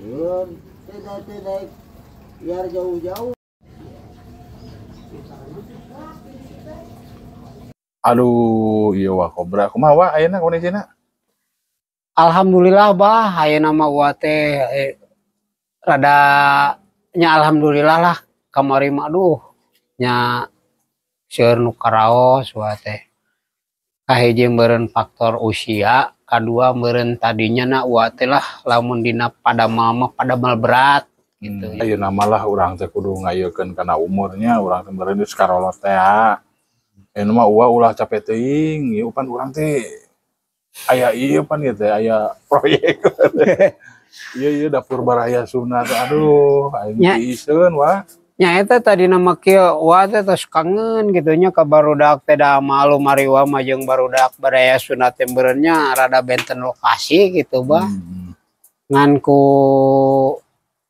Yun, tidak biar jauh-jauh. Aduh, iya wah kobra. Kumaha ayeuna kondisina? Alhamdulillah bah, ayeuna mah ua teh rada nya alhamdulillah lah kamari mah aduh nya seueur nu karaos ua teh. Kahiji meureun faktor usia, kadua meureun tadinya na ua teh lah lamun dina padamal mah padamal berat gitu. Ayeuna mah lah urang teh kudu ngayeukkeun kana umurnya, urang teh meureun geus karolot teh. Ayeuna mah ulah capek teuing, ieu pan urang teh aya ieu pan ieu teh aya proyek. Ieu dapur baraya sunat. Aduh, aing teuiseun wah. Nya eta tadi nama kieu wa teh tos kangen gitu nya ka barudak teh da malu mari wa mah jeung barudak baraya sunat teh meureun nya rada benten lokasi gitu bah. Ngan ku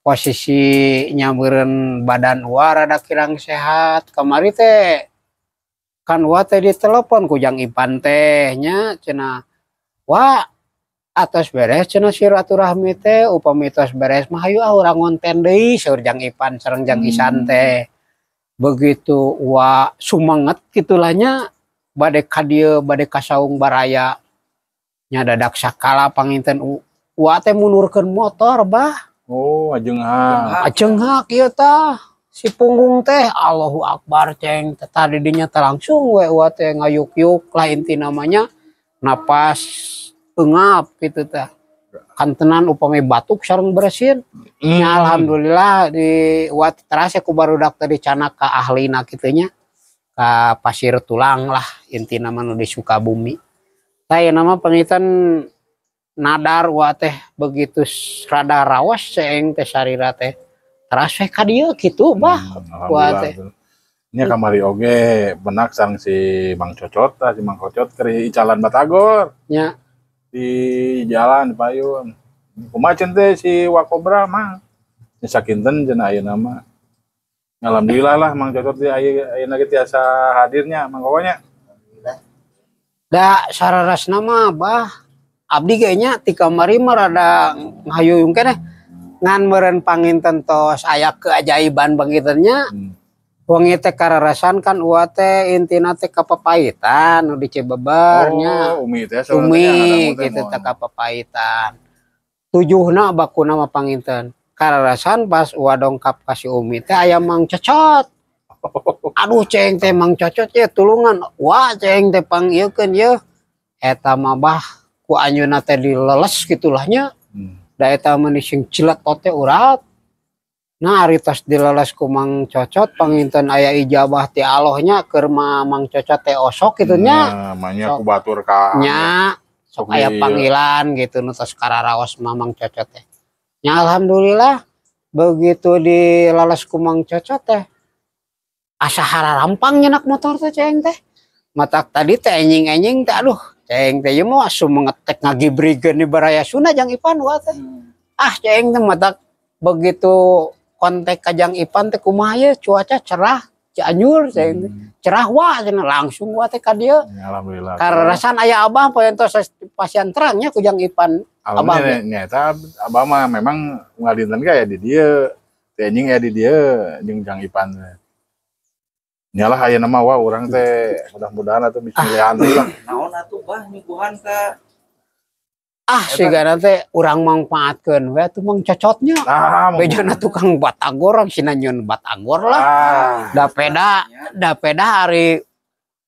posisi nya meureun badan wa rada kirang sehat. Kamari teh kan wa teh ditelepon ku Jang Ipan teh nya cenah wa atos beres cenah silaturahmi teh upami tos beres mah hayu urang ngonten deui saur Jang Ipan sareng Jang Isan teh. Begitu wa sumanget kitulah nya bade ka dieu bade ka saung baraya nya dadak sakala panginten wa teh munurkeun motor bah. Oh, ajenghak. Ajenghak ieu tah. Si punggung teh Allahu Akbar ceng tadi dinya teh langsung we wa teh ngayuk-yuk lah inti namanya napas eungap gitu teh. Kantenan upami batuk sareng bersin. Nya alhamdulillah di wa terasa ku barudak teh dicanak ka ahlina kitu nya. Ka pasir tulang lah intina mah nu di Sukabumi. Tah ieu nama pangitan nadar wa teh begitu rada rawas ceeng teh sarira teh. Terasa ka dieu kitu bah. Wa teh. Nya kamari oge benak sareng si Mang Cocot tah, si Mang Cocot keur icalan Batagor. Nya Di jalan di payun. Kumaha teh si Wakobra mah. Nya sakinten cenah ayeuna mah. Alhamdulillah lah Mang Cocot teh ayeuna ge tiasa hadirnya mangkonya. Da sararasna mah bah abdi ge nya ti kamari mah rada ngahayuyung keneh ngan meureun panginten tos aya keajaiban bangkitnya. Wong teh kararasan kan ua teh intina teh kapapaitan nu di Cibeber nya. Umi teh Umi gitu teh kapapaitan. Tujuhna bakuna mah panginten. Kararasan pas ua dongkap ka si Umi teh aya Mang Cocot. Aduh ceng teh Mang Cocot ye tulungan. Wah ceng teh pangieukeun ye. Eta mah bah ku anjeunna teh dileles gitulah nya. Da eta mah sing cilet teh urat. Nah ari tos dileles ku Mang Cocot panginten aya ijabah ti Allah nya keur Mang Cocot teh osok kitu nya. Nah, manya ku batur ka nya sok aya panggilan gitu nu tos kararaos Mang Cocot teh. Nya alhamdulillah begitu dileles ku Mang Cocot teh asa hararampang nyenak motor teh ceng teh. Matak tadi teh enjing-enjing teh aduh ceng teh ieu mah asup mengetek ngagibrikeun di baraya Sunda Jang Ipan wa teh. Ah ceng teh matak begitu kontek ka Jang Ipan teh kumaha ye cuaca cerah Cianjur ceng cerah wah cenah langsung wa teh ka dieu. Alhamdulillah. Kararasan aya abah paentos pasien terangnya ku Jang Ipan. Abah nya eta abah mah memang ngadinten ge aya di dieu. Teh anjing aya di dieu jeung Jang Ipan. Nyalah ayeuna mah wah urang teh mudah-mudahan atuh bismillah lah. Naon atuh bah nyuguhan ka Sigana teh urang mangpaatkeun we atuh Mang Cocotnya. Bejana tukang batagor cenah nyieun batagor lah. Da peda hari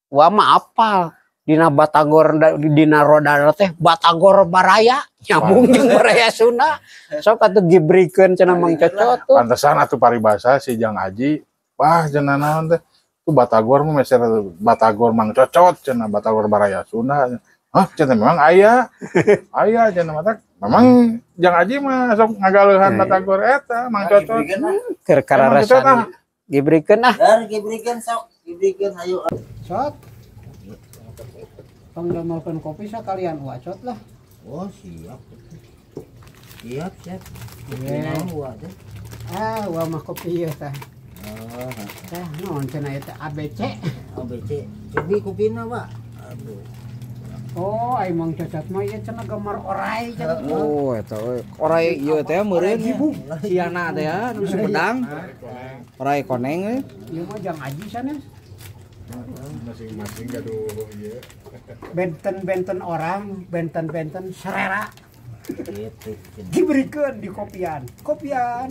wa mah apal dina batagor dina roda teh batagor baraya nyambung jeung baraya Sunda. Sok atuh gibrikeun cenah Mang Cocot tuh. Pantesan atuh paribasa si Jang Aji. Wah cenah naon teh. Tu batagor mah meser batagor Mang Cocot cenah batagor baraya Sunda. Hah cenah memang aya cenah matak. Memang Jang Aji mah sok ngagaleuhan batagor eta Mang Cocot. Keur kararasan gibrikeun gibrikeun sok gibrikeun hayu. Cot. Pangdamalkeun kopi sakalian wacot lah. Oh siap. Siap. Naon wa teh? Wa mah kopi ieu teh. Teh naon cenah eta ABC. ABC. Cobi kopina, Pak. Aduh. Oh, ai Mang Cocot mah ieu cenah gambar orai cenah. Oh eta we. Orai ieu teh meureun siana teh ya nu Sumedang. Orai koneng we. Ieu mah jang aji sanes. Masing-masing gaduh ieu. Benten-benten orang, benten-benten serera Gitu. diberikan di kopian. Kopian.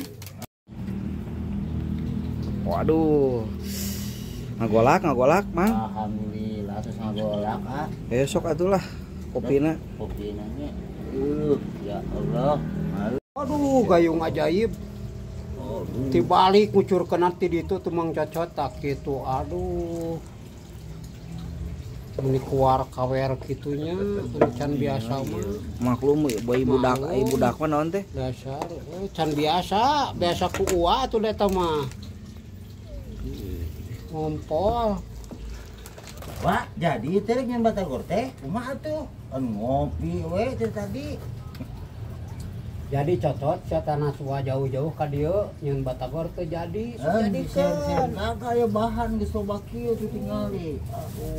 Waduh. Ngagolak Mang. Alhamdulillah terus ngagolak ah. Besok atulah kopina. Kopi nanya. Ya Allah. Malu. Aduh, gayung ajaib. Oh, Tibalik ngucurkeun ti ditu teu Mang Cocot tak kitu. Aduh. Meni kuar kawer kitunya, can biasa mah. Maklum bayi budak mah naon teh? Dasar, can biasa ku ua atuh eta mah. Ngompol. Wah, jadi teh nyen batagor teh kumaha atuh? Ngopi we teh tadi. Jadi Cocot satana suwa jauh-jauh ka dieu nyeun batagor teh jadi dijadikeun. Kagak aya bahan geus loba kieu teh tingali.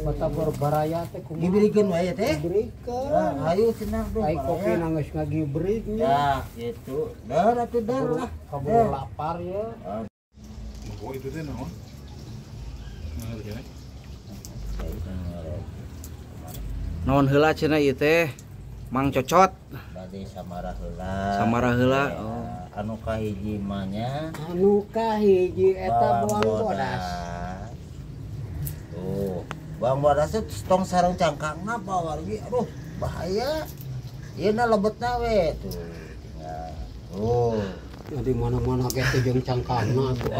Batagor baraya teh kumaha? Diberikeun wae teh. Diberikeun. Nah, ayo cenah tuh. Ai kopi nangis ngagibrik nya. Ya, gitu. Dar atuh dar lah. Kabur lapar ya. Oh itu teh naon? Ngarep. Naon heula cenah ieu teh? Mang Cocot. Bade samara heula. Samara heula. Ya, Oh. anu kahiji mah nya Anu kahiji eta buang bodas. Tuh, bawang bodas teh tong sareng cangkangna pawargi. Aduh, bahaya. Ieu na lebetna we tuh. Tinggal. Tuh. Ya di mana-mana ge teh jeung cangkangna tuh.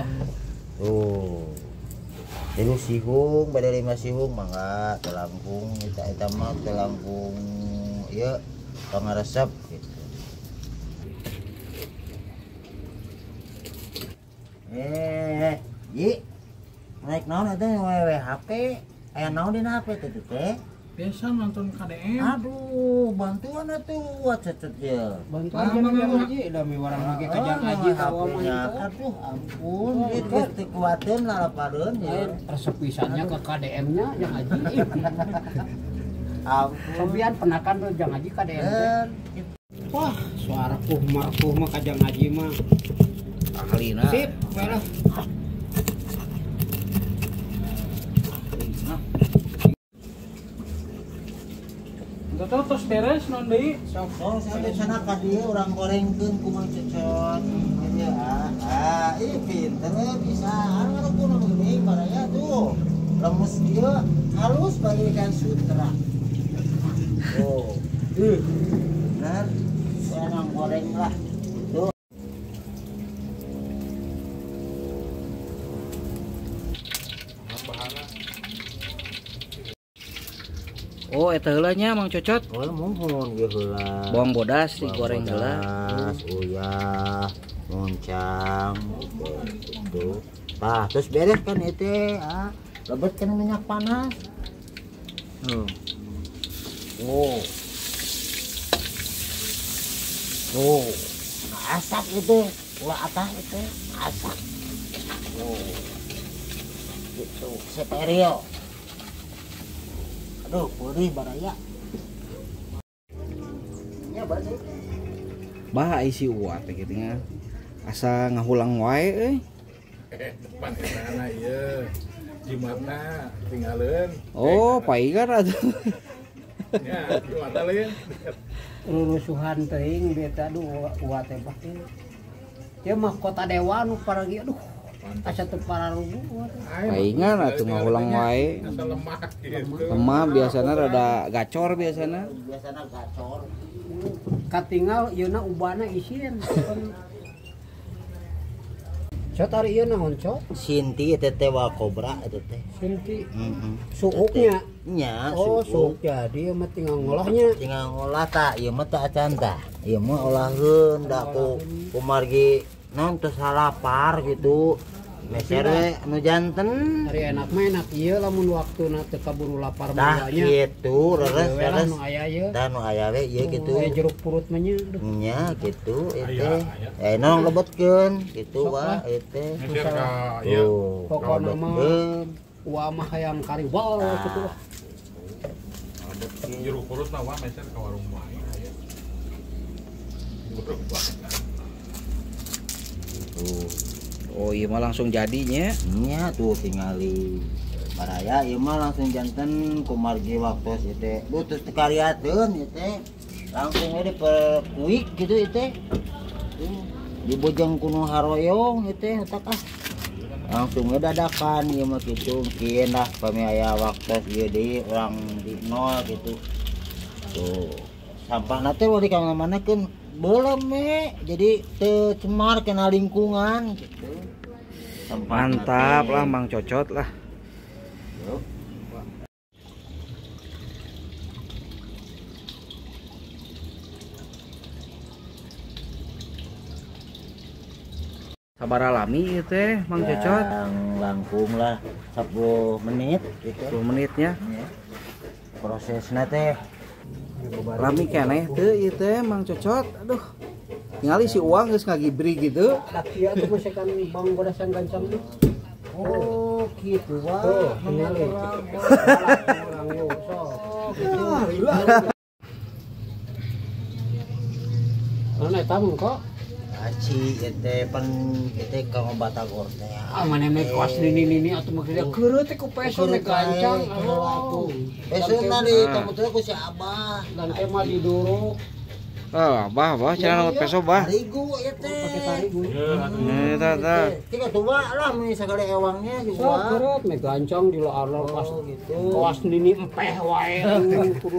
Tuh. Jadi sihung, bade 5 sihung mangga telangkung eta mah telangkung ieu pangaresep gitu. Ji, naik naon eta wewe HP? Aya naon dina HP teh teh? Biasa nonton KDM. Aduh, bantuan atuh cecet ya. Bantuan jeung ngaji da mi warang lagi ka jang ngaji hawa mah itu. Aduh, ampun, ieu geus teu kuateun lalapareun ya. Resep pisannya ke KDM-nya jang ngaji. Ampun. Sobian penakan tuh jang ngaji KDM teh. Wah, suara markuh mah ka jang ngaji mah. Ahlina. Sip, bae lah. Betul terus beres non deui. Sok sampai sana ka dieu urang gorengkeun ku Mang Cocot. Ya, ih pinter bisa. Anu kuno begini baraya tuh. Lemes dia halus bagaikan sutra. Oh. Benar. Saya goreng lah. Tuh. Oh eta heula nya Mang Cocot. Oh, mohon ge heula. Bawang bodas digoreng heula. Uyah, moncang gitu. Tah, terus beres kan itu, lebetkan minyak panas. Oh. Oh. Nah, asap itu, ulah atas itu, asap. Oh. Gitu, steril. Aduh, perih baraya. Ya, berarti. Bah isi uat teh kitu nya. Asa ngahulang wae euy. Depan etana ieu. Jimatna tinggalin. Oh, paingan atuh. Ya, jimatna lain. Rurusuhan teuing beta aduh uat teh pasti. Dia mah kota dewa nu paragi aduh. Asa teu pararugu uat teh. Paingan atuh ngahulang wae. Asa lemah gitu. Lemah biasana rada gacor biasana. Biasanya gacor. Katinggal yeuna ubana isin. Cot ari ieu naon cot? Sinti itu teh wa kobra itu teh. Sinti Heeh. suuknya. Nya, Oh, suuk. suuk jadi mah tinggal ngolahnya. Tinggal ngolah tak, ieu mah teu acan tah. Ieu mah olaheun da ku margi naon teu salapar gitu. Meser we anu janten. Ari enak mah enak ieu lamun waktuna teu kaburu lapar Tah mah nya. kitu, reres Wewe lah reres. nu aya ieu. Tah nu aya we ieu kitu. Aya jeruk purut mah nya. Aduh. Nya kitu itu. Aya. Nong lebetkeun gitu Sok wa lah. itu. Meser ka ieu. Tuh, Pokona mah lebetkeun. Wah mah hayang kari wal gitu lah. Jeruk purut mah wah meser ke warung wae. Tuh. Oh iya mah langsung jadinya. Nya tuh tingali baraya ieu mah langsung janten kumargi waktu ieu teh. Duh terus tekariateun ieu teh. Langsung we diperkuik gitu ieu teh. Dibojeng kuno haroyong ieu teh eta kah. Langsung we dadakan ieu mah kitu mungkin lah pami aya waktu ieu deui urang di nol gitu. Tuh. Sampahna teh we di kamana-manakeun belum jadi teu cemar kena lingkungan gitu. Mantap lah Mang Cocot lah. Yuk. Sabar alami ieu teh Mang Cocot. Langkung lah 10 menit gitu. 10 menitnya. Ya. Prosesnya teh Lami keneh teu ieu teh Mang Cocot. Aduh. Tingali si uang geus ngagibri gitu. Laki ya tuh masih kan bang bodas yang gancang tuh. oh gitu wah. Tuh, tingali. Orang yuk, sok. Mana tamu kok? Aci teh pan teh ka Batagor teh. Ah mana mek kuas ini atuh maksudnya keureuh teh ku peso mek gancang. Oh. Besokna di kamu teh ku si Abah. Dan teh mah diduru Ah, bah cenah peso bah. Tarigu ieu teh. pakai tarigu. Eta tah. Tiga tua lah mun sagale ewangnya Sok juga. keureuh mek gancang di luar pas gitu. kuas nini empeh wae.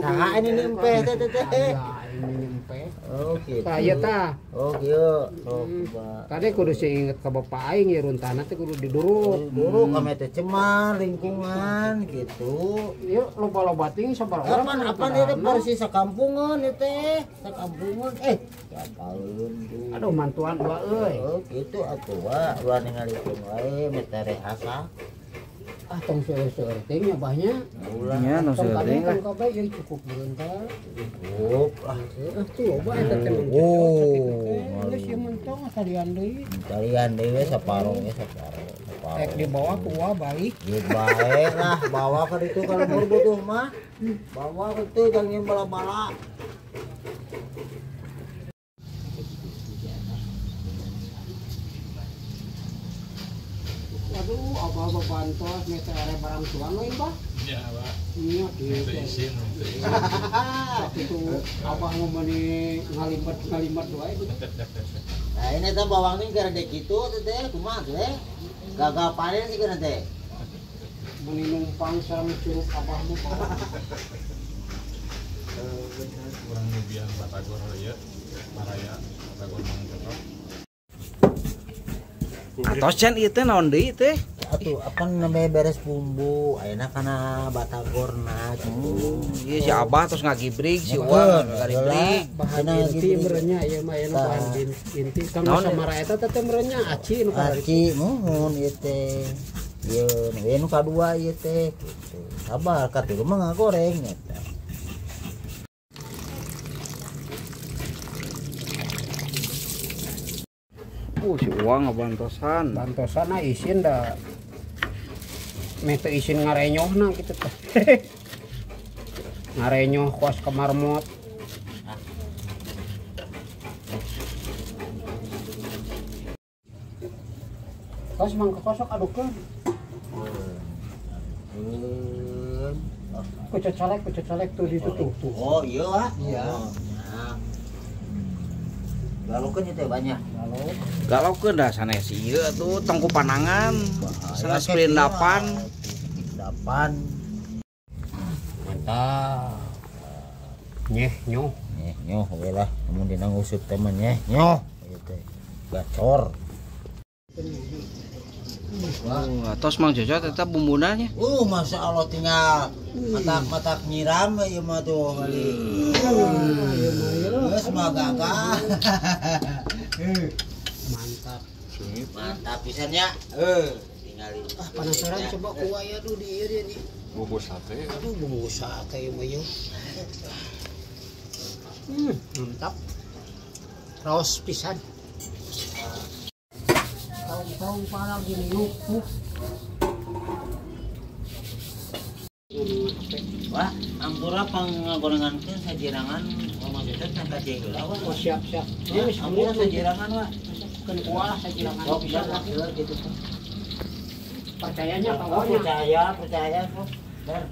Nah, ini nempeh teh teh. Ini empeh. Oh gitu. Tah ieu tah. Oh kieu. Oh coba. Tadi kudu inget ka bapak aing ya runtana teh kudu didurut. Dulu kami teh cemar lingkungan gitu. Ieu loba-loba ting sabar urang. Apa dia teh porsi sakampungan ieu teh. Sakampungan siapaeun tuh. Aduh mantuan dua euy. Oh gitu atuh wa ulah ningalikeun wae metere asa. Ah tong seueur ting nya bahnya. Ulah Nya nu seueuting lah. Tong kabeh jeung cukup beuntar. cukup ah. Tuh loba eta teh. Oh, Geus ieu mentong asalian deui. carian dewe saparo ge saparo. Tek di bawah ku wa balik. Ieu bae lah bawa ka ditu kalau mur butuh mah. Bawa ka ditu jangan bala-bala. Aduh, abah bantos mete are barang tuang lain bah. Ya, Pak. Iya, Itu gitu. isin. Itu abah ngomongin ngalimat doa itu. Nah ini teh bawang ini gara kitu teh kumaha teh. Gagal panen sih kana teh. Meni numpang sareng curug abah mah. Kurang nubian Batagor ieu. Maraya Batagor Mang Cocot. Atos can ieu teh naon deui teh? Atuh apa namanya beres bumbu ayeuna kana batagorna gitu. Ieu si Abah terus ngagibrig si uang ngagibrig. Bahan Cenah inti gitu. merenya ieu mah aya bahan inti kan samara eta teh merenya aci nu kada Aci muhun ieu teh. Ieu nu kadua ieu teh gitu. Sabar katilu mah ngagoreng eta. Si uang ngabantosan. bantosana isin da mete isin ngarenyohna kitu teh. Ngarenyoh kuas ka marmot. Kos mangka kosok adukkeun. Kucot calek tuh di tuh. Oh iya ah. Iya. Lalu kan itu banyak. Lalu Galaukeun dah sanes ieu tuh tongku panangan. Sanes perindapan. Perindapan. mantap. Nyeh nyoh. Nyoh we lah, mun dina ngusut temennya nyoh ieu teh. Gacor. Atos Mang Cocot eta bumbunanya. Masya Allah tinggal matak nyiram ieu mah tuh kali. Geus mah gagah. Mantap. Mantap pisan ya. Tinggalin. Penasaran coba kuah ya tuh di ieu dia nih. Bubur sate. Aduh bumbu sate ieu mah yeuh. Mantap. Raos pisan. Tahu parah gini yuk. Wah, ampura panggorengankeun sajirangan ngomong cocok can ka ceu heula wah. Oh siap. Ya, ampura sajirangan wah. Keun kuah sajirangan Sok bisa bisa lah. lah gitu. Percayanya Oh, kawannya. percaya kok. Ber.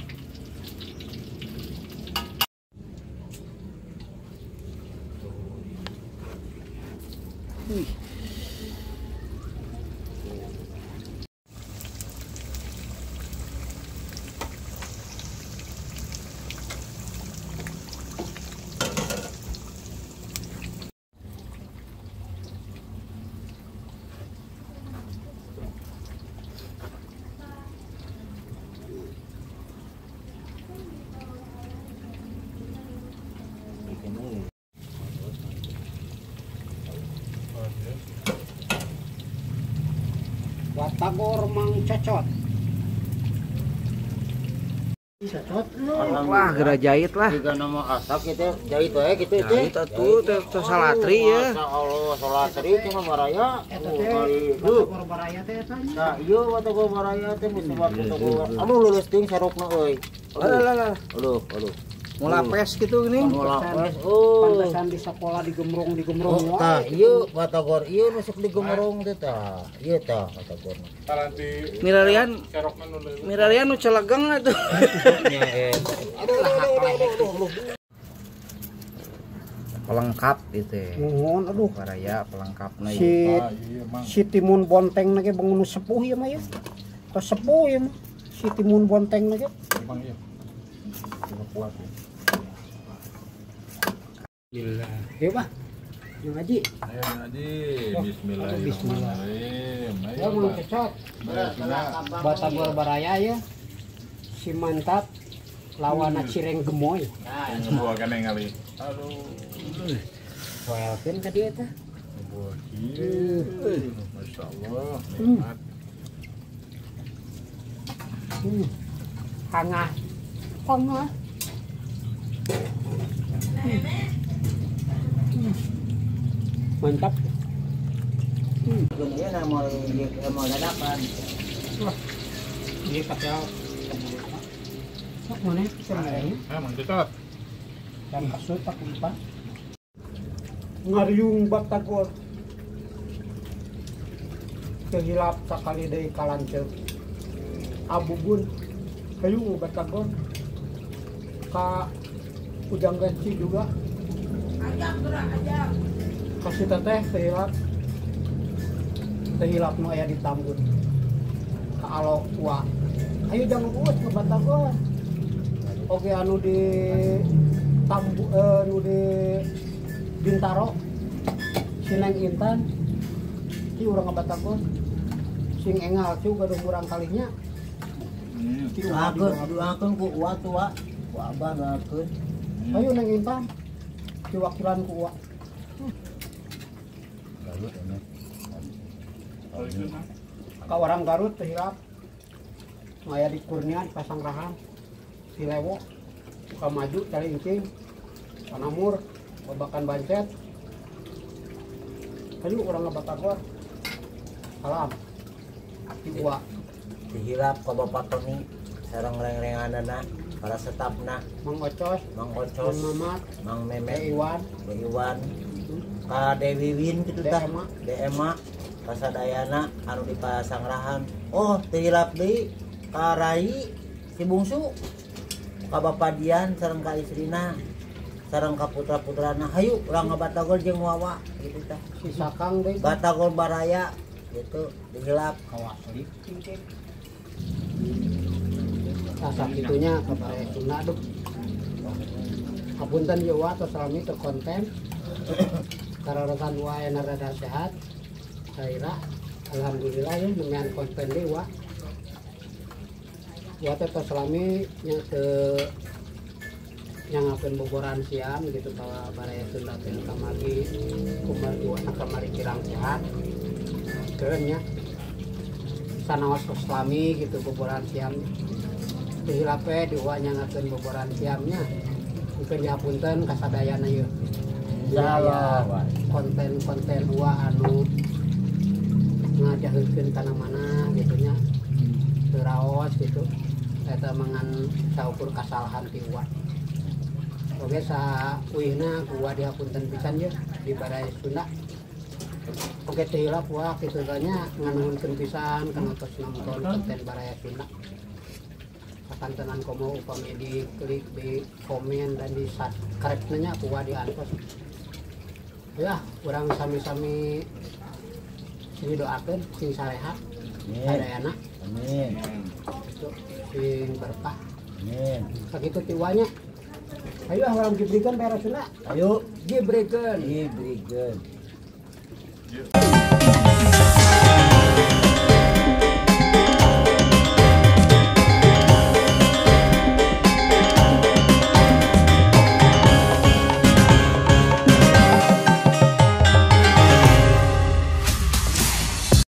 Watagor Mang Cocot. Cocot. Wah, geura jahit lah. Jika nama asak gitu, jahit we gitu itu. Jahit atuh teh salatri ya. Masya Allah, salatri itu mah baraya. Eta teh Watagor baraya teh tanya. Nah, iya watagor baraya teh mesti watagor. Anu lulus ting sarokna euy. Alah. Aduh. Mulapes gitu gini. Mulapes. Oh. Pantesan di sekolah digemrong Oh, tah, iya watagor iya nusuk digemerong teh tah. Iya tah watagor. Taranti Mirarian serokna nu leuwih. Mirarian nu celegang atuh. Pelengkap itu. Nuhun aduh. Baraya pelengkapna Si Ah, iya mang. si timun bonteng lagi bangun sepuh ya mah ya. Tos sepuh ya mah. Si timun bonteng lagi. Mang iya. Cuma kuat ya. Alhamdulillah. Ya Pak. Yang Haji. Ayo Haji, bismillahirrahmanirrahim. Ya Ayo, Mang Mbak. Cocot. Baiklah. Batagor baraya ya. Si mantap lawan Cireng Gemoy. Ini buah kene ngali. Aduh. Welkeun ka dieu teh. Buah kieu. Masya Allah. Nikmat. Hangah. Hangah. Mantap. Kemudian mau dadakan. Ini pakai sok mana sebenarnya? Mang Cocot. Dan kasut tak lupa. Ngariung Batagor. Kehilap sakali deui kalanceuk. Abubun hayung Batagor. Ka Ujang Genci juga. Kasih teteh kehilap nu aya di Tambun. Ka Alok tua. Ayo jangan buat ke Batagor. Oke anu di anu di Bintaro Sineng Intan si urang Batagor sing engal juga dong urang kalinya Doakeun ku uwa tua. Ku abah doakeun. ayo Neng Intan diwakilan ku uwa ka orang Garut teh hilap aya di Kurnia di Pasangrahan di Lewo suka maju cari incing Panamur babakan Bancet ayo orang Batagor salam di uwa Dihilap ka Bapak Tony sareng reng-renganana para stafna Mang Ocos Mang Mang Ocos, Mamat Mang Teh Memet, Iwan Teh Iwan, ka Dewi Win kitu tah, Deema. Deema, ka sadayana anu di Pasangrahan. Oh, dihilap deui ka Rai si bungsu, ka Bapak Dian sareng ka istrina, sareng ka putra-putrana. Hayu urang Batagor jeung Wawa gitu tah. si Sakang deh Batagor Baraya gitu dihilap. kawasli asap itunya kepada Sunda aduh apunten Jawa atau salami terkonten kararasan wae rada sehat saira alhamdulillah ya nemian konten dewa wa teh salami nya ke nyangakeun boboran siam gitu ka baraya Sunda teh kamari kumari wana kamari kirang sehat keun nya sanaos selami gitu boboran siam dihilape diuanya ngakeun boboran siamnya mungkin dihapunten kasadayana yeuh Insyaallah. konten-konten dua anu ngajaheulkeun kana mana gitu nya teu raos gitu eta mangan saukur kasalahan ti uwa. Oge sa uihna gua dihapunten pisan ye di Baraya Sunda. Oke teh hilap wah kitu tanya nganuhunkeun pisan kana tos nonton konten Baraya Sunda. Sakantenan komo upami di klik di komen dan di subscribe nya kuwa di antos. Ya, urang sami-sami sini doakeun sing sarehat. Sadayana. Amin. Itu sing berkah. Amin. Sakitu ti wanya. Ayo urang gibrikeun Baraya Sunda. Ayo Gibrikeun. diberikan.